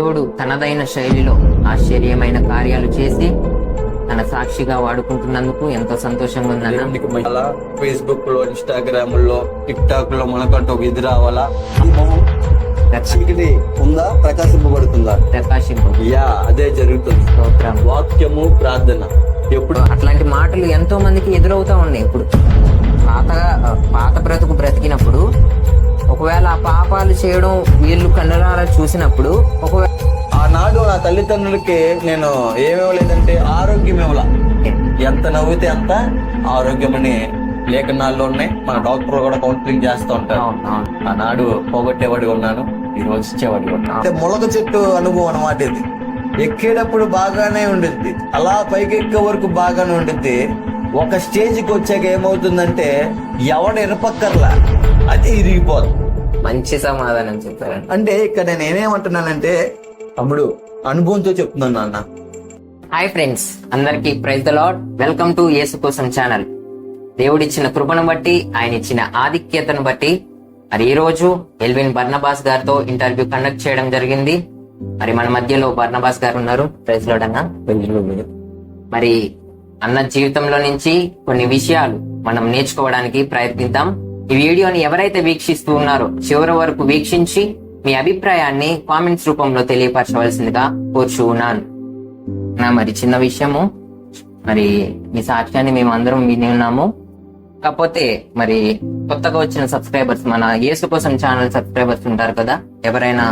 దేవుడు తనదైన శైలిలో ఆశ్చర్యమైన కార్యాలు చేసి తన సాక్షిగా వాడుకుంటున్నందుకు ఎంతో సంతోషంగా ఉందన్న. ఫేస్బుక్ లో, ఇన్స్టాగ్రామ్ లో, టిక్ టాక్ లో మనకంటూ విధి రావాలా, చీకటి ఉందా ప్రకాశింపబడుతుందా? యా, అదే జరుగుతుంది. వాక్యము, ప్రార్థన. ఎప్పుడు అట్లాంటి మాటలు ఎంతో మందికి ఎదురవుతా ఉన్నాయి. ఇప్పుడు పాత బ్రతుకు బ్రతికినప్పుడు ఒకవేళ ఆ పాపాలు చేయడం వీళ్ళు కన్నులారా చూసినప్పుడు, ఒకవేళ ఆనాడు నా తల్లిదండ్రులకి నేను ఏమివ్వలేదంటే ఆరోగ్యం ఇవ్వాల. ఎంత నవ్వితే అంత ఆరోగ్యం అని లేఖనాల్లో ఉన్నాయి. మన డాక్టర్ కూడా కౌన్సిలింగ్ చేస్తూ ఉంటారు. ఆనాడు పోగొట్టేవాడిగా ఉన్నాను, ఈ రోజు ఇచ్చేవాడిగా ఉన్నాను. మొలక చెట్టు అనుభవం అన్నమాట ఇది. ఎక్కేటప్పుడు బాగానే ఉండిద్ది, అలా పైకి ఎక్కే వరకు బాగానే ఉండిద్ది. ఒక స్టేజ్కి వచ్చాక ఏమవుతుందంటే ఎవడు ఎనపక్కర్లా, అది ఇరిగిపోదు. మంచి సమాధానం చెప్పారు. అంటే ఇక్కడ నేనేమంటున్నానంటే, తమ్ముడు అనుభవంతో చెప్తున్నాను నాన్న. హాయ్ ఫ్రెండ్స్, అందరికి praise the lord. Welcome to Yesu కోసం ఛానల్. దేవుడిచ్చిన కృపను బట్టి, ఆయన ఇచ్చిన ఆధిక్యతను బట్టి మరి ఈ రోజు ఎల్విన్ బర్నబాస్ గారితో ఇంటర్వ్యూ కండక్ట్ చేయడం జరిగింది. మరి మన మధ్యలో బర్నబాస్ గారు ఉన్నారు. ప్రైజ్ లార్డ్ అన్న. మరి అన్న జీవితంలో నుంచి కొన్ని విషయాలు మనం నేర్చుకోవడానికి ప్రయత్నిద్దాం. ఈ వీడియోని ఎవరైతే వీక్షిస్తూ ఉన్నారో చివరి వరకు వీక్షించి మీ అభిప్రాయాన్ని కామెంట్స్ రూపంలో తెలియపరచవలసిందిగా కోరుచు ఉన్నాను. మరి చిన్న విషయము, మరి మీ సాక్ష్యాన్ని మేము అందరం విని ఉన్నాము. కాకపోతే మరి కొత్తగా వచ్చిన సబ్స్క్రైబర్స్, మన యేసు కోసం ఛానల్ సబ్స్క్రైబర్స్ ఉంటారు కదా, ఎవరైనా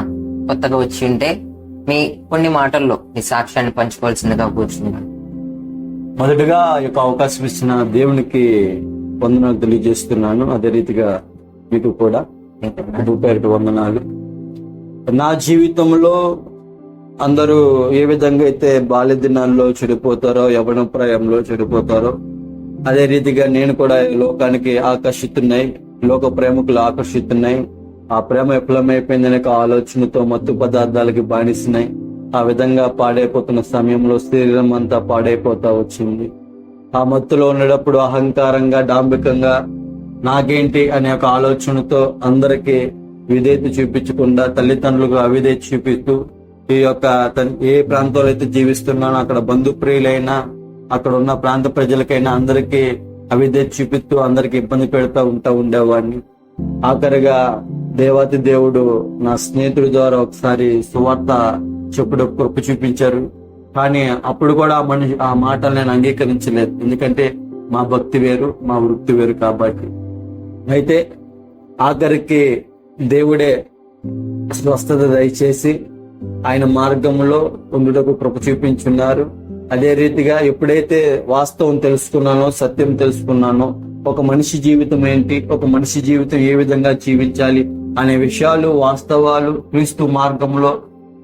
కొత్తగా వచ్చి ఉంటే మీ కొన్ని మాటల్లో మీ సాక్ష్యాన్ని పంచుకోవాల్సిందిగా కూర్చున్నాను. మొదటగా ఈ యొక్క అవకాశం ఇచ్చిన దేవునికి వందనాలు తెలియజేస్తున్నాను. అదే రీతిగా మీకు కూడా పేరు వందనాలు. నా జీవితంలో అందరూ ఏ విధంగా అయితే బాల్య దినాల్లో చెడిపోతారో, యవ్వన ప్రాయంలో చెడిపోతారో, అదే రీతిగా నేను కూడా లోకానికి ఆకర్షితున్నాయి, లోక ప్రేమకులు ఆకర్షిస్తున్నాయి. ఆ ప్రేమ విఫలమైపోయిందనే ఆలోచనతో మత్తు పదార్థాలకి బానిస్తున్నాయి. ఆ విధంగా పాడైపోతున్న సమయంలో శరీరం అంతా పాడైపోతా వచ్చింది. ఆ మత్తులో ఉండేటప్పుడు అహంకారంగా, డాంబికంగా, నాకేంటి అనే ఒక ఆలోచనతో అందరికీ విధేయత చూపించకుండా తల్లిదండ్రులకు అవిధేయత చూపిస్తూ, ఈ యొక్క ఏ ప్రాంతంలో అయితే జీవిస్తున్నానో అక్కడ బంధుప్రియులైనా, అక్కడ ఉన్న ప్రాంత ప్రజలకైనా అందరికీ అవిధేయత చూపిస్తూ అందరికి ఇబ్బంది పెడతా ఉండేవాడిని. ఆఖరిగా దేవాతి దేవుడు నా స్నేహితుడి ద్వారా ఒకసారి సువార్త చెప్పుడు కృప చూపించారు. కానీ అప్పుడు కూడా ఆ మాటలు నేను అంగీకరించలేదు, ఎందుకంటే మా భక్తి వేరు, మా వృత్తి వేరు కాబట్టి. అయితే ఆఖరికి దేవుడే స్వస్థత దయచేసి ఆయన మార్గంలో ఉండుటకు కృప చూపించున్నారు. అదే రీతిగా ఎప్పుడైతే వాస్తవం తెలుసుకున్నానో, సత్యం తెలుసుకున్నానో, ఒక మనిషి జీవితం ఏంటి, ఒక మనిషి జీవితం ఏ విధంగా జీవించాలి అనే విషయాలు, వాస్తవాలు క్రీస్తు మార్గంలో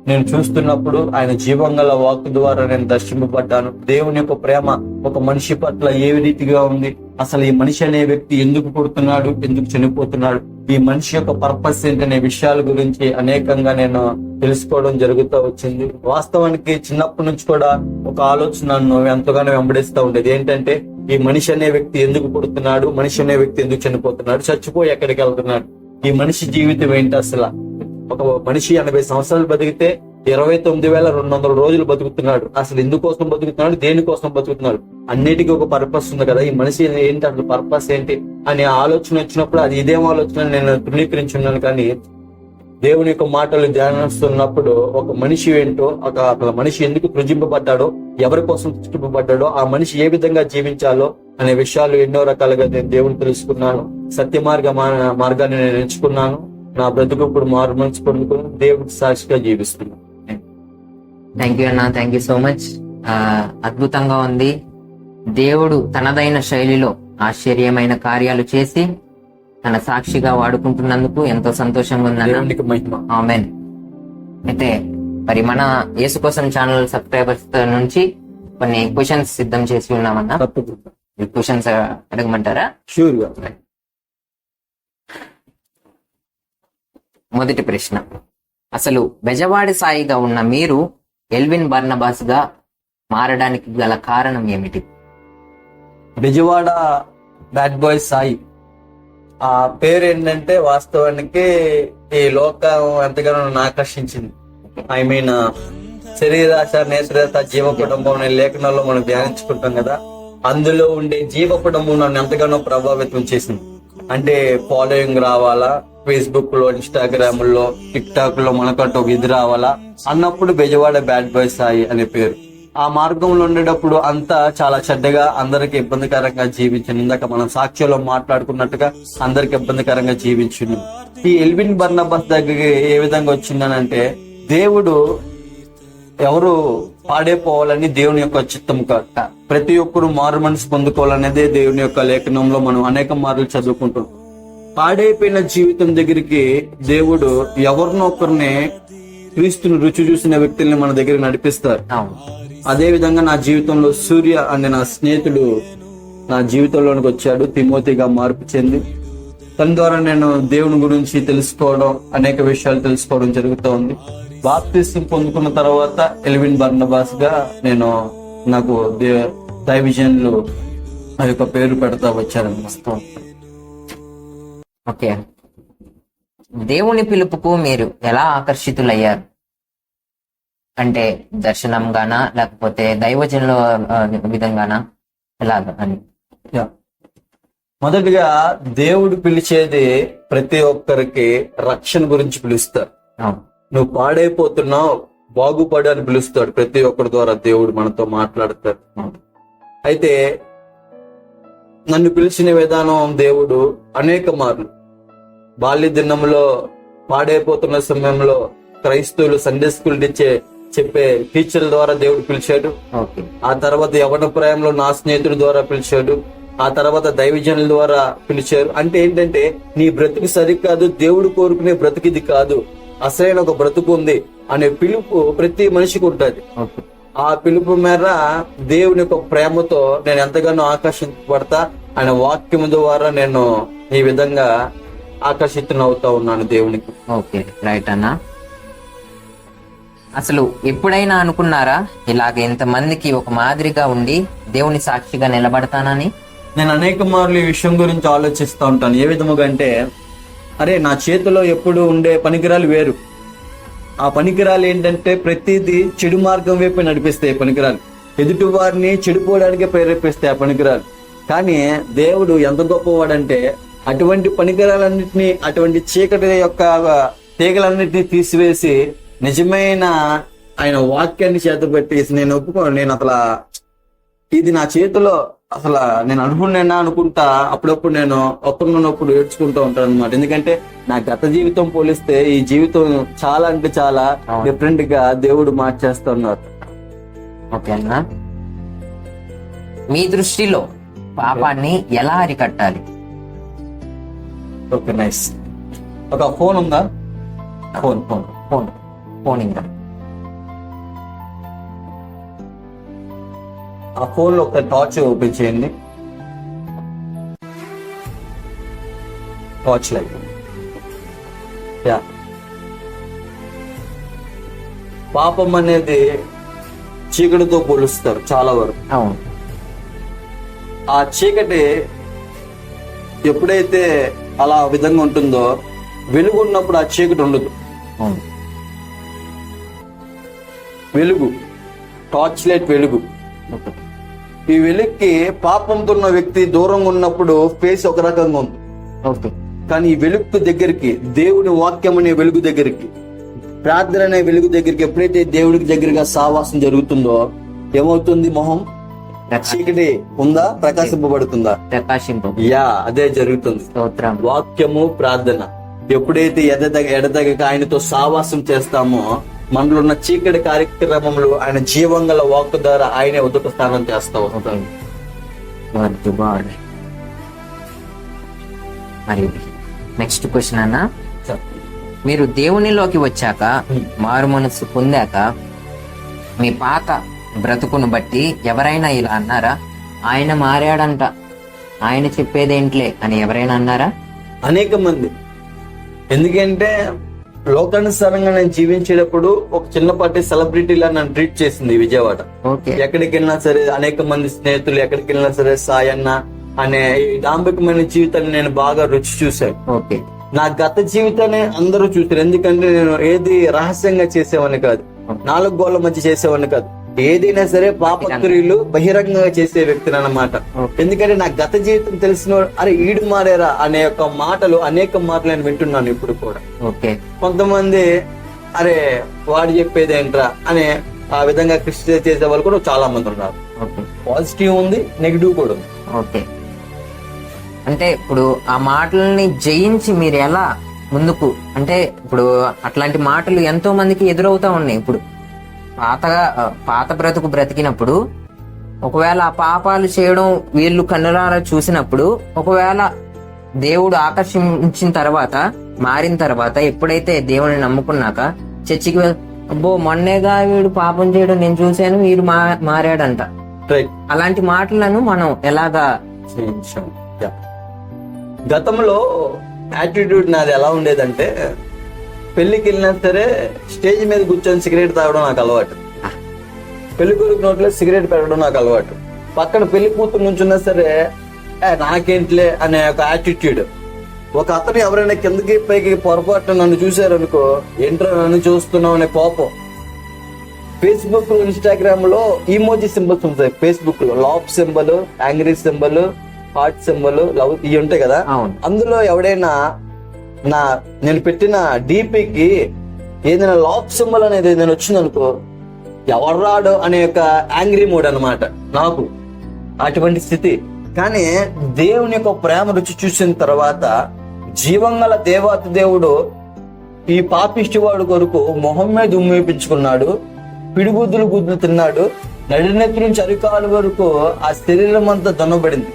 నేను చూస్తున్నప్పుడు ఆయన జీవంగల వాక్కు ద్వారా నేను దర్శింపబడ్డాను. దేవుని యొక్క ప్రేమ ఒక మనిషి పట్ల ఏ రీతిగా ఉంది, అసలు ఈ మనిషి అనే వ్యక్తి ఎందుకు పుడుతున్నాడు, ఎందుకు చనిపోతున్నాడు, ఈ మనిషి యొక్క పర్పస్ ఏంటనే విషయాల గురించి అనేకంగా నేను తెలుసుకోవడం జరుగుతూ వచ్చింది. వాస్తవానికి చిన్నప్పటి నుంచి కూడా ఒక ఆలోచన నన్ను ఎంతగానో వెంబడిస్తూ ఉండేది. ఏంటంటే ఈ మనిషి అనే వ్యక్తి ఎందుకు పుడుతున్నాడు, మనిషి అనే వ్యక్తి ఎందుకు చనిపోతున్నాడు, చచ్చిపోయి ఎక్కడికి వెళ్తున్నాడు, ఈ మనిషి జీవితం ఏంటి, అసలు ఒక మనిషి 80 సంవత్సరాలు బతికితే 29,200 రోజులు బతుకుతున్నాడు, అసలు ఎందుకోసం బతుకుతున్నాడు, దేనికోసం బతుకుతున్నాడు, అన్నిటికీ ఒక పర్పస్ ఉంది కదా, ఈ మనిషి ఏంటి, అసలు పర్పస్ ఏంటి అనే ఆలోచన వచ్చినప్పుడు అది ఇదేం ఆలోచన నేను తృణీకరించున్నాను. కానీ దేవుని యొక్క మాటలు ధ్యానిస్తున్నప్పుడు ఒక మనిషి ఏంటో, ఒక మనిషి ఎందుకు సృజింపబడ్డాడో, ఎవరి కోసం సృష్టింపబడ్డాడో, ఆ మనిషి ఏ విధంగా జీవించాలో అనే విషయాలు ఎన్నో రకాలుగా నేను దేవుని తెలుసుకున్నాను. సత్య మార్గాన్ని నేను ఎంచుకున్నాను. నా బ్రతుకు ఇప్పుడు మారు మనసు పొందుకుని దేవుడికి సాక్షిగా జీవిస్తున్నాను. థ్యాంక్ యూ అన్న, థ్యాంక్ యూ సో మచ్. అద్భుతంగా ఉంది. దేవుడు తనదైన శైలిలో ఆశ్చర్యమైన కార్యాలు చేసి తన సాక్షిగా వాడుకుంటున్నందుకు ఎంతో సంతోషంగా ఉందన్న. ఆమేన్. అయితే మరి మన యేసు కోసం ఛానల్ సబ్స్క్రైబర్స్ నుంచి కొన్ని క్వశ్చన్స్ సిద్ధం చేసి ఉన్నామన్నా. క్వశ్చన్స్ అడగమంటారా? షూర్ గా. మొదటి ప్రశ్న, అసలు బెజవాడి సాయిగా ఉన్న మీరు ఎల్విన్ బర్నబాస్ గా మారడానికి గల కారణం ఏమిటి? బెజవాడ బ్యాడ్ బాయ్ సాయి ఆ పేరు ఏంటంటే, వాస్తవానికి ఈ లోకం ఎంతగానో నన్ను ఆకర్షించింది. ఐ మీన్ శరీరాశ, నేత్రాశ, జీవ కుటుంబం అనే లేఖనాల్లో మనం ధ్యానించుకుంటాం కదా. అందులో ఉండే జీవ కుటుంబం నన్ను ఎంతగానో ప్రభావితం చేసింది. అంటే ఫాలోయింగ్ రావాలా, ఫేస్బుక్ లో, ఇన్స్టాగ్రామ్ లో, టిక్ టాక్ లో మనకంటూ ఒక ఇది రావాలా అన్నప్పుడు బెజవాడ బ్యాడ్ బాయ్ సాయి అనే పేరు. ఆ మార్గంలో ఉండేటప్పుడు అంతా చాలా చెడ్డగా, అందరికి ఇబ్బందికరంగా జీవించింది. ఇందాక మనం సాక్ష్యంలో మాట్లాడుకున్నట్టుగా అందరికి ఇబ్బందికరంగా జీవించింది. ఈ ఎల్విన్ బర్నబాస్ దగ్గరికి ఏ విధంగా వచ్చిందనంటే, దేవుడు ఎవరు పాడైపోవాలని దేవుని యొక్క చిత్తం కాదు, ప్రతి ఒక్కరు మారు మనసు పొందుకోవాలనేదే దేవుని యొక్క లేఖనంలో మనం అనేక మార్లు చదువుకుంటాం. పాడైపోయిన జీవితం దగ్గరికి దేవుడు ఎవరినో ఒకరిని, క్రీస్తుని రుచి చూసిన వ్యక్తుల్ని మన దగ్గర నడిపిస్తారు. అదే విధంగా నా జీవితంలో సూర్య అనే నా స్నేహితుడు నా జీవితంలోనికి వచ్చాడు, తిమోతిగా మార్పు చెంది. తన ద్వారా నేను దేవుని గురించి తెలుసుకోవడం, అనేక విషయాలు తెలుసుకోవడం జరుగుతూ ఉంది. బాప్తిస్మం పొందుకున్న తర్వాత ఎల్విన్ బర్నబాస్ గా నాకు దైవజనులు ఆ యొక్క పేరు పెడతా వచ్చారన్నమాట. ఓకే, దేవుని పిలుపుకు మీరు ఎలా ఆకర్షితులయ్యారు? అంటే దర్శనం గానా, లేకపోతే దైవజనుల విధంగానా, ఎలాగా అని? మొదటిగా దేవుడు పిలిచేది ప్రతి ఒక్కరికి రక్షణ గురించి పిలుస్తారు. నువ్వు పాడైపోతున్నావు, బాగుపడు అని పిలుస్తాడు. ప్రతి ఒక్కరి ద్వారా దేవుడు మనతో మాట్లాడతాడు. అయితే నన్ను పిలిచిన విధానం దేవుడు అనేక మార్లు, బాల్య దినంలో పాడైపోతున్న సమయంలో క్రైస్తవులు సండే స్కూల్ చెప్పే టీచర్ల ద్వారా దేవుడు పిలిచాడు. ఆ తర్వాత యవన ప్రాయంలో నా స్నేహితుడి ద్వారా పిలిచాడు. ఆ తర్వాత దైవజనుల ద్వారా పిలిచారు. అంటే ఏంటంటే, నీ బ్రతుకు సరికాదు, దేవుడు కోరుకునే బ్రతుకిది కాదు, అసలైన ఒక బ్రతుకు ఉంది అనే పిలుపు ప్రతి మనిషికి ఉంటుంది. ఆ పిలుపు మేర దేవుని యొక్క ప్రేమతో నేను ఎంతగానో ఆకర్షింపబడతా. ఆయన వాక్యం ద్వారా నేను ఈ విధంగా ఆకర్షితునవుతా ఉన్నాను దేవునికి. ఓకే, రైట్ అన్న. అసలు ఎప్పుడైనా అనుకున్నారా ఇలాగ ఇంతమందికి ఒక మాదిరిగా ఉండి దేవుని సాక్షిగా నిలబడతానని? నేను అనేక మార్లు ఈ విషయం గురించి ఆలోచిస్తూ ఉంటాను. ఏ విధముగా అంటే, అరే నా చేతిలో ఎప్పుడు ఉండే పనికిరాలు వేరు. ఆ పనికిరాలు ఏంటంటే ప్రతిదీ చెడు మార్గం వైపు నడిపిస్తాయి. పనికిరాలు ఎదుటి వారిని చెడిపోవడానికే ప్రేరేపిస్తాయి ఆ పనికిరాలు. కానీ దేవుడు ఎంత గొప్పవాడంటే, అటువంటి పనికిరాలన్నింటినీ, అటువంటి చీకటి యొక్క తీగలన్నింటినీ తీసివేసి నిజమైన ఆయన వాక్యాన్ని చేతబెట్టేసి నేను అసలు ఇది నా చేతిలో అసలు నేను అనుకున్నానా అనుకుంటా. అప్పుడప్పుడు నేను ఒక్కరినప్పుడు ఏడ్చుకుంటూ ఉంటాను అనమాట. ఎందుకంటే నా గత జీవితం పోలిస్తే ఈ జీవితం చాలా అంటే చాలా డిఫరెంట్ గా దేవుడు మార్చేస్తున్నారు. ఓకే అన్న, మీ దృష్టిలో పాపాన్ని ఎలా అరికట్టాలి? Okay, nice. ఒక ఫోన్ ఉందా? ఫోన్ ఇంకా ఆ ఫోన్ లో ఒక టార్చ్ ఓపెన్ చేయండి. Torch light. పాపం అనేది చీకటితో పోలుస్తారు చాలా వరకు. అవును. ఆ చీకటి ఎప్పుడైతే అలా విధంగా ఉంటుందో, వెలుగు ఉన్నప్పుడు ఆ చీకటి ఉండదు. వెలుగు, టార్చ్ లైట్ వెలుగు. ఈ వెలుగుకి పాపంతో ఉన్న వ్యక్తి దూరంగా ఉన్నప్పుడు ఫేస్ ఒక రకంగా ఉంది. కానీ ఈ వెలుగు దగ్గరికి, దేవుని వాక్యం అనే వెలుగు దగ్గరికి, ప్రార్థన అనే వెలుగు దగ్గరికి ఎప్పుడైతే దేవుడికి దగ్గరగా సావాసం జరుగుతుందో ఏమవుతుంది? మొహం చీకటి ఉందా? ప్రకాశింపబడుతుందా? అదే జరుగుతుంది. వాక్యము, ప్రార్థన ఎప్పుడైతే ఎడతెగక ఆయనతో సావాసం చేస్తామో, మనలో ఉన్న చీకటి కార్యక్రమంలో ఆయన జీవంగల వాక్ ద్వారా ఆయనే ఉదక స్థానం చేస్తా వస్తాడు. మరి నెక్స్ట్ క్వశ్చన్ అన్న, మీరు దేవునిలోకి వచ్చాక, మారు మనసు పొందాక, మీ పాత బ్రతుకును బట్టి ఎవరైనా ఇలా అన్నారా, ఆయన మారాడంట, ఆయన చెప్పేదేంట్లే అని ఎవరైనా అన్నారా? అనేక మంది. ఎందుకంటే లోకానుసారంగా నేను జీవించేటప్పుడు ఒక చిన్నపాటి సెలబ్రిటీలా నన్ను ట్రీట్ చేసింది విజయవాడ. ఎక్కడికి వెళ్ళినా సరే అనేక మంది స్నేహితులు, ఎక్కడికి వెళ్ళినా సరే సాయన్న అనే ఈ డాంబికమైన జీవితాన్ని నేను బాగా రుచి చూశాను. నా గత జీవితాన్ని అందరూ చూసారు. ఎందుకంటే నేను ఏది రహస్యంగా చేసేవాడిని కాదు, 4 గోళ్ల మధ్య చేసేవాడిని కాదు. ఏదైనా సరే పాపక్రియలు బహిరంగంగా చేసే వ్యక్తిని అన్నమాట. ఎందుకంటే నా గత జీవితం తెలిసిన అరే ఈడు మారేరా అనే యొక్క మాటలు, అనేక మాటలు నేను వింటున్నాను ఇప్పుడు కూడా. కొంతమంది అరే వాడు చెప్పేది ఏంట్రా అనే ఆ విధంగా క్రిస్టియన్ చేసే వాళ్ళు కూడా చాలా మంది ఉన్నారు. పాజిటివ్ ఉంది, నెగిటివ్ కూడా ఉంది. ఓకే, అంటే ఇప్పుడు ఆ మాటల్ని జయించి మీరు ఎలా ముందుకు, అంటే ఇప్పుడు అట్లాంటి మాటలు ఎంతో మందికి ఎదురవుతా ఉన్నాయి. ఇప్పుడు పాత బ్రతుకు బ్రతికినప్పుడు ఒకవేళ ఆ పాపాలు చేయడం వీళ్ళు కన్నులారా చూసినప్పుడు, ఒకవేళ దేవుడు ఆకర్షించిన తర్వాత, మారిన తర్వాత, ఎప్పుడైతే దేవుని నమ్ముకున్నాక చర్చికి అబ్బో మొన్నేగా వీడు పాపం చేయడం నేను చూశాను, వీడు మారాడంట, అలాంటి మాటలను మనం ఎలాగా చేయించాం? గతంలో యాటిట్యూడ్ నాది ఎలా ఉండేదంటే, పెళ్లికి వెళ్ళినా సరే స్టేజ్ మీద కూర్చొని సిగరెట్ తాగడం నాకు అలవాటు, పెళ్లి కొడుకు నోట్లో సిగరెట్ పెట్టడం నాకు అలవాటు, పక్కన పెళ్లి కూతురు నుంచున్నా సరే నాకేంట్లే అనే ఒక యాటిట్యూడ్. ఒక అతను ఎవరైనా కిందకి పైకి పొరపాటు నన్ను చూశారనుకో, ఏంట్రా నన్ను చూస్తున్నావు అనే కోపం. ఫేస్బుక్ లో, ఇన్స్టాగ్రామ్ లో ఈమోజీ సింబల్స్ ఉంటాయి. ఫేస్బుక్ లో laugh symbol, angry symbol, heart symbol, love ఇవి ఉంటాయి కదా. అందులో ఎవడైనా నేను పెట్టిన డీపీకి ఏదైనా లాఫ్ సింబల్ అనేది నేను వచ్చిందనుకో, ఎవర్రాడు అనే ఒక యాంగ్రీ మూడ్ అన్నమాట నాకు, అటువంటి స్థితి. కానీ దేవుని యొక్క ప్రేమ రుచి చూసిన తర్వాత, జీవంగల దేవాతి దేవుడు ఈ పాపిష్టి వాడు కొరకు మొహం మీద ఉమ్మేపించుకున్నాడు, పిడిగుద్దులు గుద్దులు తిన్నాడు, నడినెత్తి నుంచి అరికాలు వరకు ఆ శరీరం అంతా దున్నబడింది.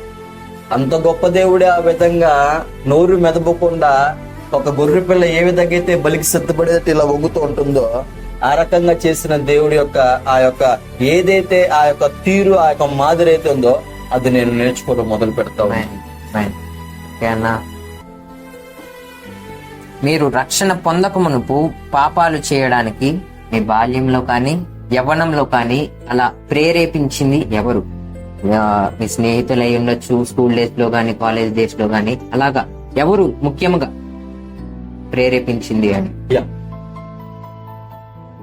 అంత గొప్ప దేవుడే ఆ విధంగా నోరు మెదపకుండా ఒక గొర్రె పిల్ల ఏ విధంగా అయితే బలికి సిద్ధపడేది ఇలా వంగుతూ ఉంటుందో, ఆ రకంగా చేసిన దేవుడి యొక్క ఆ యొక్క ఏదైతే ఆ యొక్క తీరు, ఆ యొక్క మాదిరి అయితే ఉందో అది నేను నేర్చుకోవడం మొదలు పెడతాను. మీరు రక్షణ పొందక మునుపు పాపాలు చేయడానికి మీ బాల్యంలో కానీ యవ్వనంలో కానీ అలా ప్రేరేపించింది ఎవరు? మీ స్నేహితులు అయి ఉండొచ్చు, స్కూల్ డేస్ లో గానీ, కాలేజ్ డేస్ లో గానీ, అలాగా ఎవరు ముఖ్యంగా ప్రేరేపించింది అని?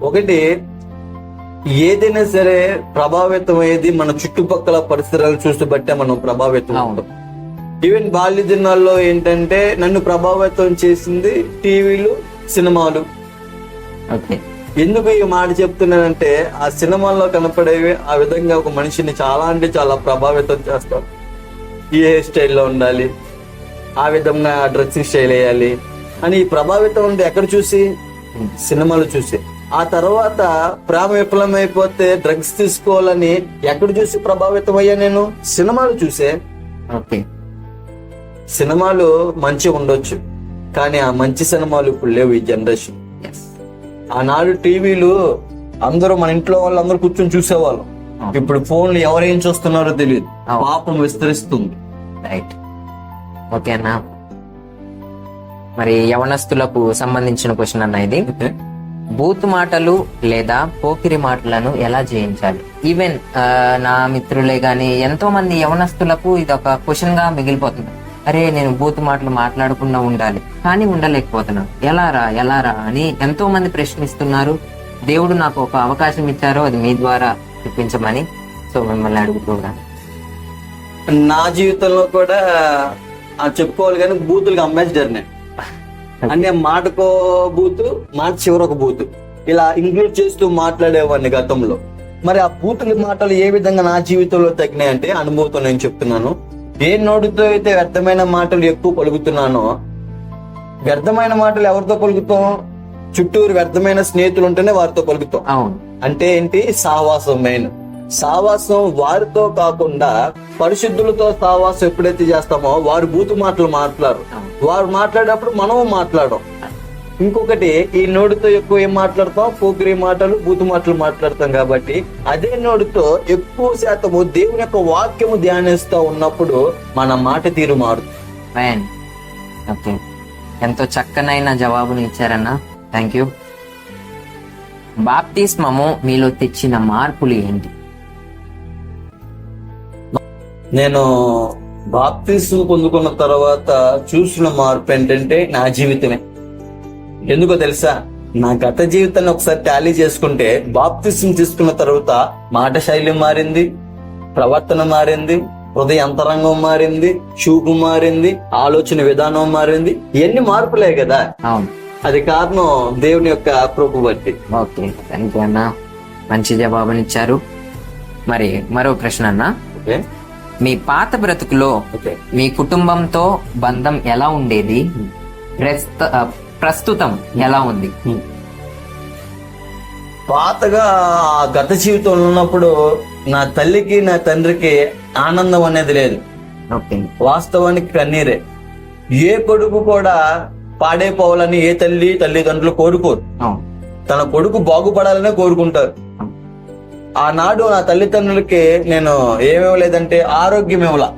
ఒకటి, ఏదైనా సరే ప్రభావితం అయ్యేది మన చుట్టుపక్కల పరిసరాలు చూసి బట్టే మనం ప్రభావితం అవుతాం. ఈవెన్ బాల్య దినాల్లో ఏంటంటే నన్ను ప్రభావితం చేసింది టీవీలు, సినిమాలు. ఎందుకు ఈ మాట చెప్తున్నానంటే, ఆ సినిమాల్లో కనపడేవి ఆ విధంగా ఒక మనిషిని చాలా అంటే చాలా ప్రభావితం చేస్తారు. ఈ హెయిర్ స్టైల్లో ఉండాలి, ఆ విధంగా డ్రెస్సింగ్ స్టైల్ వేయాలి అని ప్రభావితం ఉంది. ఎక్కడ చూసి? సినిమాలు చూసి. ఆ తర్వాత ప్రేమ విఫలమైపోతే డ్రగ్స్ తీసుకోవాలని ఎక్కడ చూసి ప్రభావితం అయ్యా నేను? సినిమాలు చూసే. సినిమాలు మంచి ఉండొచ్చు, కానీ ఆ మంచి సినిమాలు ఇప్పుడు లేవు ఈ జనరేషన్. ఆనాడు టీవీలు అందరూ మన ఇంట్లో వాళ్ళందరూ కూర్చొని చూసేవాళ్ళం. ఇప్పుడు ఫోన్లు ఎవరేం చూస్తున్నారో తెలియదు. పాపం విస్తరిస్తుంది. రైట్, ఓకేనా? మరి యవనస్తులకు సంబంధించిన క్వశ్చన్ అన్న ఇది. బూత్ మాటలు లేదా పోకిరి మాటలను ఎలా జయించాలి? ఈవెన్ నా మిత్రులే గాని ఎంతో మంది యవనస్తులకు ఇది ఒక క్వశ్చన్ గా మిగిలిపోతుంది. అరే నేను బూత్ మాటలు మాట్లాడకుండా ఉండాలి, కానీ ఉండలేకపోతున్నాను, ఎలా రా అని ఎంతో మంది ప్రశ్నిస్తున్నారు. దేవుడు నాకు ఒక అవకాశం ఇచ్చారో అది మీ ద్వారా చూపించమని సో మిమ్మల్ని అడుగుతున్నాను. నా జీవితంలో కూడా చెప్పుకోవాలి కానీ బూతులకు అంబాసిడర్ నేను. అంటే మాటకో బూతు, మాట చివరొక బూతు, ఇలా ఇంక్లూడ్ చేస్తూ మాట్లాడేవాడిని గతంలో. మరి ఆ బూతుల మాటలు ఏ విధంగా నా జీవితంలో తగ్గినాయంటే అనుభవంతో నేను చెప్తున్నాను. ఏ నోటితో అయితే వ్యర్థమైన మాటలు ఎక్కువ పలుకుతున్నానో, వ్యర్థమైన మాటలు ఎవరితో పలుకుతాం? చుట్టూరు వ్యర్థమైన స్నేహితులు ఉంటేనే వారితో పలుకుతాం. అంటే ఏంటి? సహవాసం మెయిన్. సహవాసం వారితో కాకుండా పరిశుద్ధులతో సహవాసం ఎప్పుడైతే చేస్తామో వారు బూతు మాటలు మాట్లాడరు. వారు మాట్లాడేటప్పుడు మనం మాట్లాడడం. ఇంకొకటి, ఈ నోటితో ఎక్కువ ఏం మాట్లాడతాం? పోకిరి మాటలు, బూతు మాటలు మాట్లాడతాం. కాబట్టి అదే నోటితో ఎక్కువ శాతము దేవుని యొక్క వాక్యము ధ్యానిస్తూ ఉన్నప్పుడు మన మాట తీరు మారుతుంది. ఓకే, ఎంతో చక్కనైన జవాబుని ఇచ్చారన్నా, థ్యాంక్ యూ. బాప్తిస్మము మీలో తెచ్చిన మార్పులు ఏంటి? నేను బాప్తిస్మం పొందుకున్న తర్వాత చూసిన మార్పు ఏంటంటే నా జీవితమే. ఎందుకో తెలుసా, నా గత జీవితాన్ని ఒకసారి టాలీ చేసుకుంటే బాప్తిస్మం తీసుకున్న తర్వాత మాట శైలి మారింది, ప్రవర్తన మారింది, హృదయ అంతరంగం మారింది, చూపు మారింది, ఆలోచన విధానం మారింది. ఇవన్నీ మార్పులే కదా. అవును, అది కారణం దేవుని యొక్క కృప బట్టి. ఓకే, థ్యాంక్ యూ అన్న, మంచి జవాబునిచ్చారు. మరి మరో ప్రశ్న అన్న, ఓకే మీ పాత బ్రతుకులో ఓకే మీ కుటుంబంతో బంధం ఎలా ఉండేది, ప్రస్తుతం ఎలా ఉంది? పాతగా ఆ గత జీవితంలో ఉన్నప్పుడు నా తల్లికి నా తండ్రికి ఆనందం అనేది లేదు. ఓకే, వాస్తవానికి కన్నీరే. ఏ కొడుకు కూడా పాడైపోవాలని ఏ తల్లిదండ్రులు కోరుకోరు. అవును, తన కొడుకు బాగుపడాలనే కోరుకుంటారు. ఆనాడు నా తల్లిదండ్రులకి నేను ఏమివ్వలేదంటే ఆరోగ్యం ఇవ్వలా.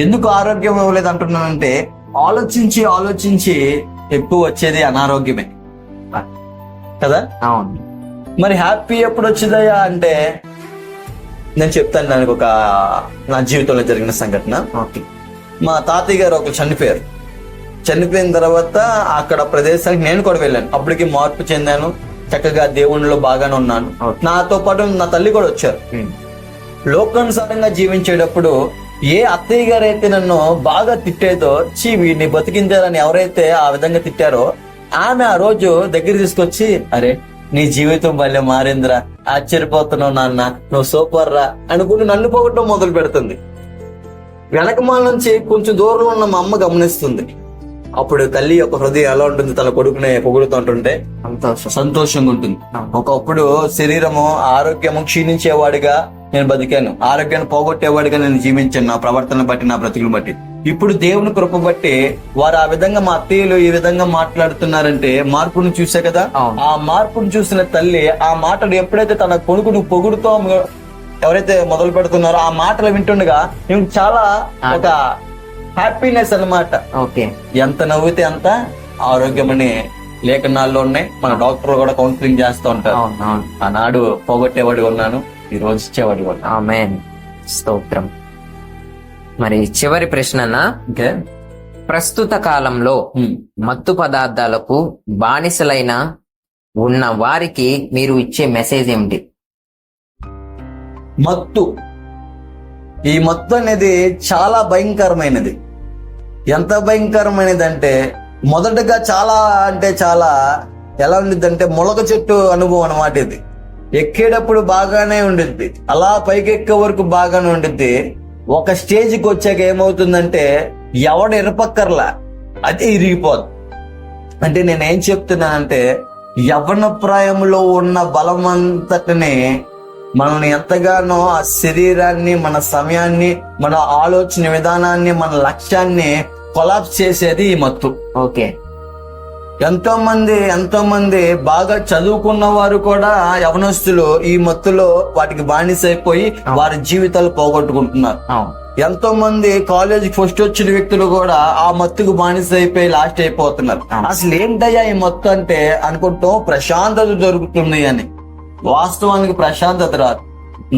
ఎందుకు ఆరోగ్యం ఇవ్వలేదు అంటున్నానంటే, ఆలోచించి ఆలోచించి ఎక్కువ వచ్చేది అనారోగ్యమే కదా. అవును, మరి హ్యాపీ ఎప్పుడు వచ్చిందయ్యా అంటే, నేను చెప్తాను దానికి ఒక నా జీవితంలో జరిగిన సంఘటన. ఓకే, మా తాతయ్య గారు ఒక చనిపోయారు. చనిపోయిన తర్వాత అక్కడ ప్రదేశానికి నేను కూడా వెళ్ళాను. అప్పటికి మార్పు చెందాను, చక్కగా దేవునిలో బాగానే ఉన్నాను. నాతో పాటు నా తల్లి కూడా వచ్చారు. లోకానుసారంగా జీవించేటప్పుడు ఏ అత్తయ్య గారు అయితే నన్ను బాగా తిట్టేదో, చీ వీడిని బతికించారని ఎవరైతే ఆ విధంగా తిట్టారో, ఆమె ఆ రోజు దగ్గర తీసుకొచ్చి, అరే నీ జీవితం భలే మారిందిరా, ఆశ్చర్యపోతున్నావు నాన్న, నువ్వు సూపర్ రా అనుకుని నన్ను పొగట్టం మొదలు పెడుతుంది. వెనకమాల నుంచి కొంచెం దూరంలో ఉన్న మా అమ్మ గమనిస్తుంది. అప్పుడు తల్లి యొక్క హృదయం ఎలా ఉంటుంది, తన కొడుకుని పొగుడుతుంటుంటే సంతోషంగా ఉంటుంది. ఒకప్పుడు శరీరము ఆరోగ్యము క్షీణించేవాడిగా నేను బతికాను, ఆరోగ్యాన్ని పోగొట్టేవాడిగా నేను జీవించాను, నా ప్రవర్తన బట్టి, నా బ్రతుకులు బట్టి. ఇప్పుడు దేవుని కృప బట్టి వారు ఆ విధంగా, మా అత్తయ్యలు ఈ విధంగా మాట్లాడుతున్నారంటే మార్పును చూసే కదా. ఆ మార్పును చూసిన తల్లి ఆ మాటలు ఎప్పుడైతే తన కొడుకును పొగుడుతో ఎవరైతే మొదలు పెడుతున్నారో, ఆ మాటలు వింటుండగా నేను చాలా ఒక హ్యాపీనెస్ అన్నమాట. ఓకే, ఎంత నవ్వితే అంత ఆరోగ్యం అనే లేఖనాల్లో ఉన్నాయి. మన డాక్టర్లు కూడా కౌన్సిలింగ్ చేస్తూ ఉంటారు. ఆనాడు పోగొట్టేవాడిగా ఉన్నాను, ఈ రోజు ఇచ్చేవాడిగా ఉన్నాను. ఆమేన్, స్తోత్రం. మరి చివరి ప్రశ్న అన్న, ఓకే, ప్రస్తుత కాలంలో మత్తు పదార్థాలకు బానిసలైన ఉన్న వారికి మీరు ఇచ్చే మెసేజ్ ఏమిటి? మత్తు, ఈ మత్తు అనేది చాలా భయంకరమైనది. ఎంత భయంకరమైనది అంటే, మొదటగా చాలా అంటే చాలా ఎలా ఉండిద్దంటే మొలక చెట్టు అనుభవం అన్నమాట. ఇది ఎక్కేటప్పుడు బాగానే ఉండిద్ది, అలా పైకి ఎక్కే వరకు బాగానే ఉండిద్ది. ఒక స్టేజ్కి వచ్చాక ఏమవుతుందంటే ఎవడు ఇరపక్కర్లా, అది ఇరిగిపోదు. అంటే నేనేం చెప్తున్నానంటే, యవ్వన ప్రాయంలో ఉన్న బలమంతటిని మనల్ని ఎంతగానో ఆ శరీరాన్ని, మన సమయాన్ని, మన ఆలోచన విధానాన్ని, మన లక్ష్యాన్ని కొలాప్స్ చేసేది ఈ మత్తు. ఓకే, ఎంతో మంది బాగా చదువుకున్న వారు కూడా యవనస్తులు ఈ మత్తులో వాటికి బానిసైపోయి వారి జీవితాలు పోగొట్టుకుంటున్నారు. ఎంతో మంది కాలేజీకి ఫస్ట్ వచ్చిన వ్యక్తులు కూడా ఆ మత్తుకు బానిస అయిపోయి లాస్ట్ అయిపోతున్నారు. అసలు ఏంటయ్యా ఈ మత్తు అంటే అనుకుంటాం ప్రశాంతత దొరుకుతుంది అని. వాస్తవానికి ప్రశాంతత రాదు.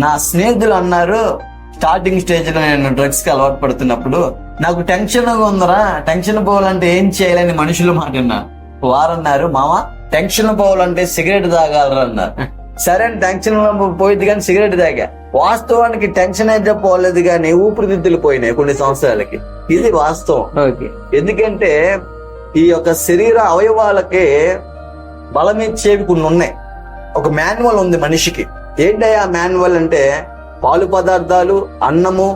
నా స్నేహితులు అన్నారు, స్టార్టింగ్ స్టేజ్ లో నేను డ్రగ్స్ కి అలవాటు పడుతున్నప్పుడు, నాకు టెన్షన్ ఉందరా, టెన్షన్ పోవాలంటే ఏం చేయాలని మనుషులు మాట్లాడినా. వారన్నారు, మామ టెన్షన్ పోవాలంటే సిగరెట్ తాగాలరా అన్నారు. సరే అని టెన్షన్ పోయింది కానీ సిగరెట్ తాగా. వాస్తవానికి టెన్షన్ అయితే పోలేదు కానీ ఊపిరితిత్తులు పోయినాయి కొన్ని సంవత్సరాలకి. ఇది వాస్తవం. ఎందుకంటే ఈ యొక్క శరీర అవయవాలకి బలమిచ్చేవి కొన్ని ఉన్నాయి. ఒక మాన్యువల్ ఉంది మనిషికి. ఏంటయ్యా మాన్యువల్ అంటే, పాలు పదార్థాలు, అన్నము,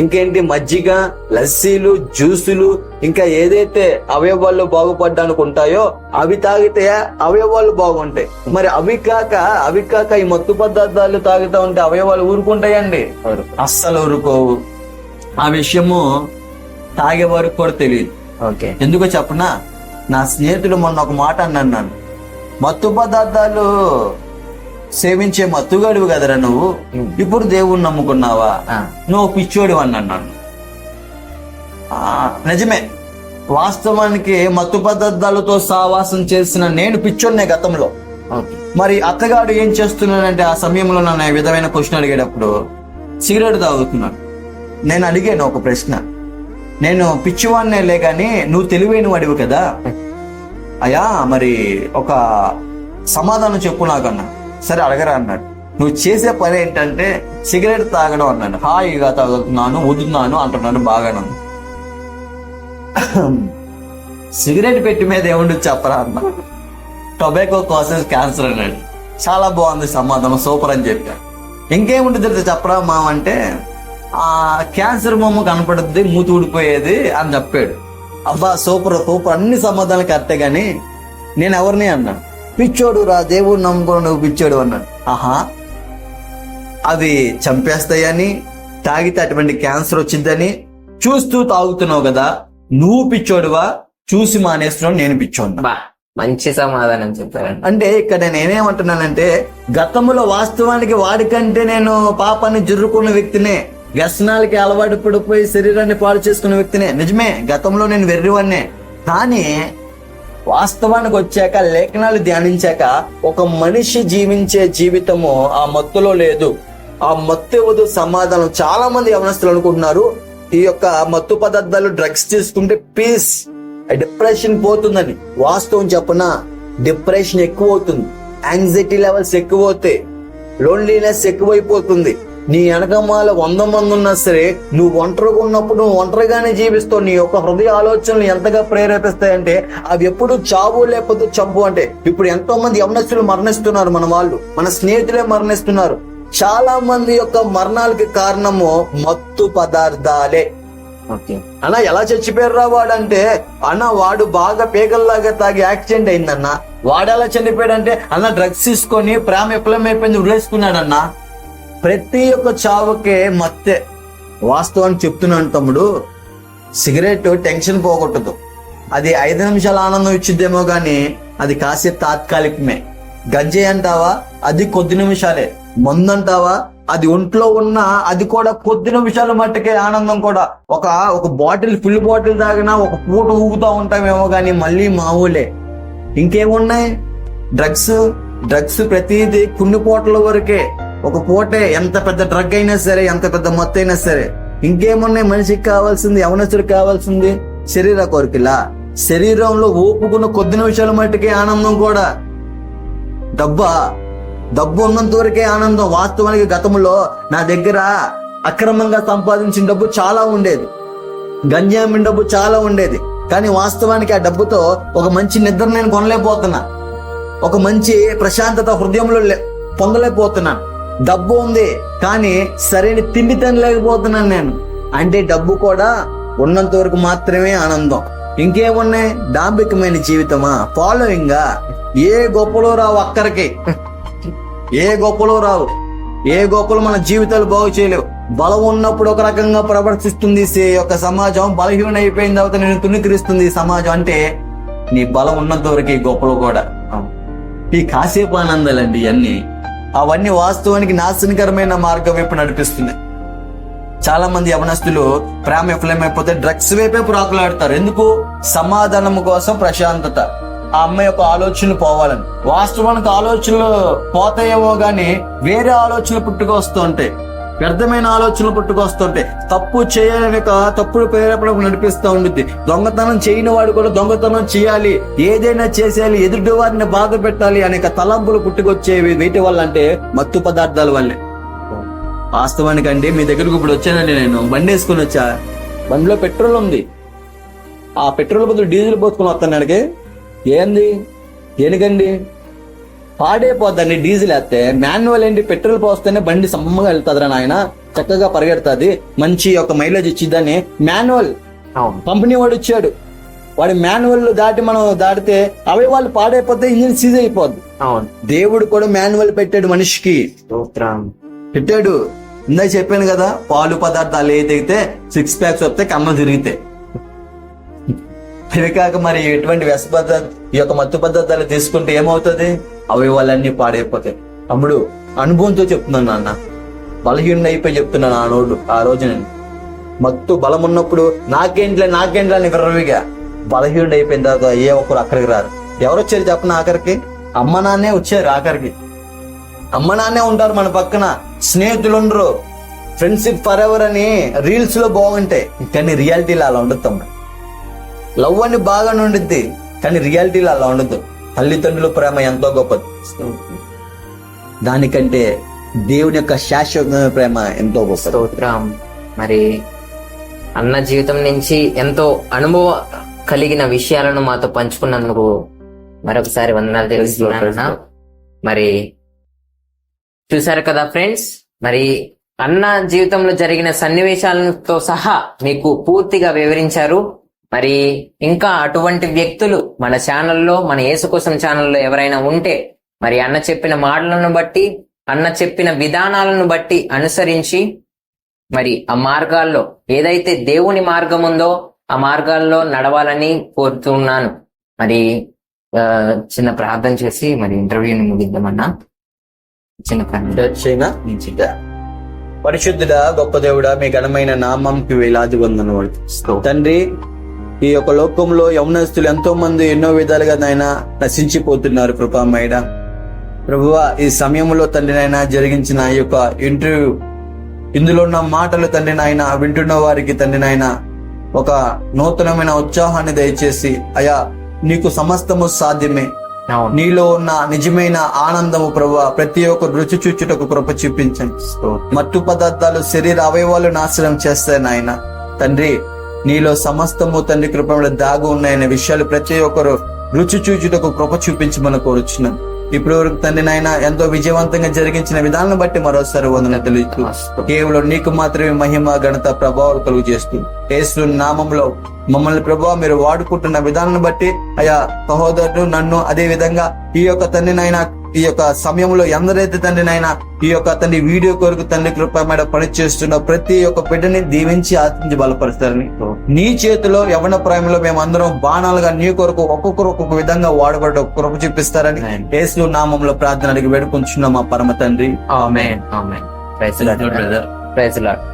ఇంకేంటి మజ్జిగ, లస్సీలు, జ్యూసులు, ఇంకా ఏదైతే అవయవాలు బాగుపడ్డానికి ఉంటాయో అవి తాగితే అవయవాలు బాగుంటాయి. మరి అవి కాక ఈ మత్తు పదార్థాలు తాగుతా ఉంటే అవయవాలు ఊరుకుంటాయండి? అస్సలు ఊరుకోవు. ఆ విషయము తాగే వరకు కూడా తెలియదు. ఎందుకో చెప్పనా, నా స్నేహితుడు మొన్న ఒక మాట అన్నాను, మత్తు పదార్థాలు సేవించే మత్తుగాడివి కదరా నువ్వు, ఇప్పుడు దేవుణ్ణి నమ్ముకున్నావా, నువ్వు పిచ్చోడి అన్నాను. నిజమే, వాస్తవానికి మత్తు పదార్థాలతో సావాసం చేసిన నేను పిచ్చోడినే గతంలో. మరి అత్తగాడు ఏం చేస్తున్నాడంటే, ఆ సమయంలో నన్ను ఈ విధమైన క్వశ్చన్ అడిగేటప్పుడు సిగరెట్ తాగుతున్నాడు. నేను అడిగాను ఒక ప్రశ్న, నేను పిచ్చివాడినేలే కానీ నువ్వు తెలివైన వాడివి కదా అయ్యా, మరి ఒక సమాధానం చెప్పు నాకన్నా. సరే అడగరా అన్నాడు. నువ్వు చేసే పని ఏంటంటే సిగరెట్ తాగడం అన్నాడు. హాయిగా తాగుతున్నాను, వదులుతున్నాను అంటున్నాను, బాగాను. సిగరెట్ పెట్టి మీద ఏముండదు చెప్పరా అన్న. టొబాకో కాసెస్ క్యాన్సర్ అన్నాడు. చాలా బాగుంది సమాధానం, సూపర్ అని చెప్పాను. ఇంకేముంటుంది చెప్పరా మామ అంటే, ఆ క్యాన్సర్ బొమ్మ కనపడుద్ది, మూతి ఊడిపోయేది అని చెప్పాడు. అబ్బా సూపర్ సూపర్, అన్ని సమాధానాలు కరెక్టే గాని నేను ఎవరిని అన్నాను. పిచ్చోడు రా, దేవుడు నమ్ముకోను, నువ్వు పిచ్చోడు అన్నాడు. ఆహా, అవి చంపేస్తాయని, తాగితే అటువంటి క్యాన్సర్ వచ్చిందని చూస్తూ తాగుతున్నావు కదా, నువ్వు పిచ్చోడువా, చూసి మానేస్తున్నావు, నేను పిచ్చోడు. బా, మంచి సమాధానం చెప్పారండి. అంటే ఇక్కడ నేనేమంటున్నానంటే, గతంలో వాస్తవానికి వాడికంటే నేను పాపాన్ని జుర్రుకున్న వ్యక్తినే, వ్యసనాలకి అలవాటు పడిపోయి శరీరాన్ని పాడు చేసుకున్న వ్యక్తినే. నిజమే, గతంలో నేను వెర్రివాన్నే. కానీ వాస్తవానికి వచ్చాక, లేఖనాలు ధ్యానించాక, ఒక మనిషి జీవించే జీవితము ఆ మత్తులో లేదు. ఆ మత్తు ఇవ్వదు సమాధానం. చాలా మంది యవనస్తులు అనుకుంటున్నారు ఈ యొక్క మత్తు పదార్థాలు, డ్రగ్స్ తీసుకుంటే పీస్, డిప్రెషన్ పోతుందని. వాస్తవం చెప్పనా, డిప్రెషన్ ఎక్కువ అవుతుంది, యాంగ్జైటీ లెవెల్స్ ఎక్కువ అవుతాయి, లోన్లీనెస్ ఎక్కువైపోతుంది. నీ వెనకమాల 100 మంది ఉన్నా సరే, నువ్వు ఒంటరిగా ఉన్నప్పుడు నువ్వు ఒంటరిగానే జీవిస్తావు. నీ యొక్క హృదయ ఆలోచనలు ఎంతగా ప్రేరేపిస్తాయంటే, అవి ఎప్పుడు చావు లేకపోతే చంపు. అంటే ఇప్పుడు ఎంతో మంది యవనస్తులు మరణిస్తున్నారు, మన వాళ్ళు, మన స్నేహితులే మరణిస్తున్నారు. చాలా మంది యొక్క మరణాలకి కారణము మత్తు పదార్థాలే. అన్న ఎలా చచ్చిపోయారా వాడంటే, అన్న వాడు బాగా పేగల్లాగా తాగి యాక్సిడెంట్ అయిందన్న. వాడు ఎలా చనిపోయాడంటే, అన్న డ్రగ్స్ తీసుకొని ప్రేమ విఫలమైపోయింది, వదిలేసుకున్నాడన్న. ప్రతి ఒక్క చావుకే మత్తే. వాస్తవాన్ని చెప్తున్నాను తమ్ముడు, సిగరెట్ టెన్షన్ పోగొట్టదు. అది 5 నిమిషాల ఆనందం ఇచ్చిద్దేమో గాని అది కాసేపు తాత్కాలికమే. గంజాయి అంటావా, అది కొద్ది నిమిషాలే. మందు అంటావా, అది ఒంట్లో ఉన్న అది కూడా కొద్ది నిమిషాల మట్టుకే ఆనందం కూడా. ఒక బాటిల్, ఫుల్ బాటిల్ తాగినా ఒక పూట ఊగుతా ఉంటామేమో గాని మళ్ళీ మామూలే. ఇంకేమున్నాయి, డ్రగ్స్ ప్రతిదీ కొన్ని పూటల వరకే. ఒక పూటే, ఎంత పెద్ద డ్రగ్ అయినా సరే, ఎంత పెద్ద మత్తు అయినా సరే. ఇంకేమున్నాయి మనిషికి కావాల్సింది, యవనస్తుడికి కావాల్సింది? శరీర కోరికలా? శరీరంలో ఓపుకున్న కొద్ది నిమిషాల మట్టుకే ఆనందం కూడా. డబ్బు ఉన్నంత వరకే ఆనందం. వాస్తవానికి గతంలో నా దగ్గర అక్రమంగా సంపాదించిన డబ్బు చాలా ఉండేది, గంజామిన డబ్బు చాలా ఉండేది. కానీ వాస్తవానికి ఆ డబ్బుతో ఒక మంచి నిద్ర నేను కొనలేకపోతున్నా, ఒక మంచి ప్రశాంతత హృదయంలో పొందలేకపోతున్నాను. డబ్బు ఉంది కానీ సరైన తిండి తినలేకపోతున్నాను నేను. అంటే డబ్బు కూడా ఉన్నంత వరకు మాత్రమే ఆనందం. ఇంకేమున్నాయి, డాంబికమైన జీవితమా, ఫాలోయింగా, ఏ గొప్పలో రావు అక్కడికి, ఏ గొప్పలో రావు. ఏ గొప్పలు మన జీవితాలు బాగు చేయలేవు. బలం ఉన్నప్పుడు ఒక రకంగా ప్రవర్తిస్తుంది యొక్క సమాజం, బలహీన అయిపోయిన తర్వాత నేను తుణికరిస్తుంది ఈ సమాజం. అంటే నీ బలం ఉన్నంత వరకు ఈ గొప్పలు కూడా. ఈ కాసేపు ఆనందాలండి ఇవన్నీ. అవన్నీ వాస్తవానికి నాశనకరమైన మార్గం వైపు నడిపిస్తుంది. చాలా మంది యవనస్తులు ప్రేమ విఫలమైపోతే డ్రగ్స్ వైపే ప్రాకులాడతారు. ఎందుకు? సమాధానం కోసం, ప్రశాంతత. ఆ అమ్మాయి యొక్క ఆలోచనలు పోవాలని. వాస్తవానికి ఆలోచనలు పోతాయేమో గాని వేరే ఆలోచనలు పుట్టుకొస్తూ ఉంటాయి, వ్యర్థమైన ఆలోచనలు పుట్టుకొస్తుంటాయి. తప్పు చేయాలని తప్పుడు ప్రేరేపణకు నడిపిస్తూ ఉంటుంది. దొంగతనం చేయని వాడు కూడా దొంగతనం చేయాలి, ఏదైనా చేసేయాలి, ఎదుటి వారిని బాధ పెట్టాలి అనేక తలంపులు పుట్టుకొచ్చేవి. వీటి వల్ల అంటే మత్తు పదార్థాల వల్లే. వాస్తవానికండి మీ దగ్గరకు ఇప్పుడు వచ్చానండి, నేను బండి వేసుకుని వచ్చా. బండిలో పెట్రోల్ ఉంది, ఆ పెట్రోల్ బదులు డీజిల్ పోసుకుని వస్తాను. అడిగి ఏంది, దేనికండి? పాడైపోద్దండి డీజిల్ వేస్తే. మాన్యువల్ ఏంటి, పెట్రోల్ పోస్తేనే బండి సమ్మగా వెళ్తాదిరా నాయన, చక్కగా పరిగెడుతుంది, మంచి ఒక మైలేజ్ ఇచ్చిద్దని మాన్యువల్ కంపెనీ వాడు ఇచ్చాడు. వాడి మాన్యువల్ మనం దాటితే అవి వాళ్ళు పాడైపోతే ఇంజిన్ సీజ్ అయిపోద్ది. దేవుడు కూడా మాన్యువల్ పెట్టాడు మనిషికి, పెట్టాడు. ఇందాక చెప్పాను కదా, పాలు పదార్థాలు ఏదైతే 6 ప్యాక్స్ వస్తే కన్నం తిరిగితే. ఇవి కాక మరి ఎటువంటి వ్యస పదార్థాలు, ఈ యొక్క మత్తు పదార్థాలు తీసుకుంటే ఏమవుతుంది? అవయవాలన్నీ పాడైపోతాయి. తమ్ముడు అనుభవంతో చెప్తున్నాను నాన్న, బలహీన అయిపోయి చెప్తున్నాను. ఆ రోజు నేను మత్తు బలం ఉన్నప్పుడు నాకేంట్లే అని విర్రవిగా బలహీనుడు అయిపోయిన తర్వాత ఏ ఒక్కరు అక్కడికి రారు. ఎవరు వచ్చారు చెప్పిన ఆఖరికి? అమ్మ నాన్నే వచ్చారు ఆఖరికి. అమ్మ నాన్నే ఉంటారు మన పక్కన, స్నేహితులు ఉండరు. ఫ్రెండ్షిప్ ఫర్ ఎవర్ అని రీల్స్ లో బాగుంటాయి, కానీ రియాలిటీలో అలా ఉండదు తమ్ముడు. లవ్ అని బాగానే ఉండిద్ది, కానీ రియాలిటీలో అలా ఉండదు. తల్లిదండ్రుల ప్రేమ ఎంతో గొప్పది, దానికంటే దేవుని యొక్క శాశ్వతమైన ప్రేమ ఎంతో గొప్పది. స్తోత్రం. మరి అన్న జీవితం నుంచి ఎంతో అనుభవం కలిగిన విషయాలను మాతో పంచుకున్నందుకు మరొకసారి వందనాలు తెలుస్తున్నానన్నా. మరి చూసారు కదా ఫ్రెండ్స్, మరి అన్న జీవితంలో జరిగిన సన్నివేశాలతో సహా మీకు పూర్తిగా వివరించారు. మరి ఇంకా అటువంటి వ్యక్తులు మన ఛానల్లో, మన యేసు కోసం ఛానల్లో ఎవరైనా ఉంటే మరి అన్న చెప్పిన మాటలను బట్టి, అన్న చెప్పిన విధానాలను బట్టి అనుసరించి మరి ఆ మార్గాల్లో ఏదైతే దేవుని మార్గం ఉందో ఆ మార్గాల్లో నడవాలని కోరుతున్నాను. మరి చిన్న ప్రార్థన చేసి మరి ఇంటర్వ్యూని ముగిద్దామన్నా. చిన్న ప్రార్థన. పరిశుద్ధుడా, గొప్ప దేవుడా, మీ ఘనమైన నామంకి వేలాది వందనములు తండ్రి. ఈ యొక్క లోకంలో యవనస్తులు ఎంతో మంది ఎన్నో విధాలుగా నాయన నశించిపోతున్నారు కృపామయుడ. ప్రభువా, ఈ సమయంలో తండ్రి నాయన జరిగించిన ఈ యొక్క ఇంటర్వ్యూ, ఇందులో ఉన్న మాటలు తండ్రి నాయన వింటున్న వారికి తండ్రి నాయన ఒక నూతనమైన ఉత్సాహాన్ని దయచేసి, అయా నీకు సమస్తము సాధ్యమే, నీలో ఉన్న నిజమైన ఆనందము ప్రభువా ప్రతి ఒక్క రుచి చూచుటకు కృప చూపించండి. మత్తు పదార్థాలు శరీర అవయవాలు నాశనం చేస్తాయి నాయన తండ్రి. నీలో సమస్తము తండ్రి కృపలో దాగు ఉన్నాయనే విషయాలు ప్రతి ఒక్కరు రుచి చూచుటకు కృప చూపించమని కోరుచున్నాం. ఇప్పుడు వరకు తండ్రి నాయన ఎంతో విజయవంతంగా జరిగించిన విధానం బట్టి మరోసారి వందనలు తెలుస్తూ కేవలం నీకు మాత్రమే మహిమ ఘనత ప్రభావాలు కలుగు చేస్తూ యేసు నామంలో మమ్మల్ని ప్రభావ మీరు వాడుకుంటున్న విధానాన్ని బట్టి అయా సహోదరుడు నన్ను అదే విధంగా ఈ యొక్క తండ్రి నాయన ఈ యొక్క సమయంలో ఎందరైతే తండ్రి నాయన ఈ యొక్క తండ్రి వీడియో కొరకు తండ్రి కృప మీద పనిచేస్తున్న ప్రతి ఒక్క బిడ్డని దీవించి ఆశించి బలపరుస్తారని, నీ చేతిలో యవ్వన ప్రాయంలో మేమందరం బాణాలుగా నీ కొరకు ఒక్కొక్కరు ఒక్కొక్క విధంగా వాడబడ్డ కృప చూపిస్తారని యేసు నామంలో ప్రార్థన అడిగి వేడుకుంటున్నాం మా పరమ తండ్రి. Amen. Amen. Praise the lord. Praise the lord.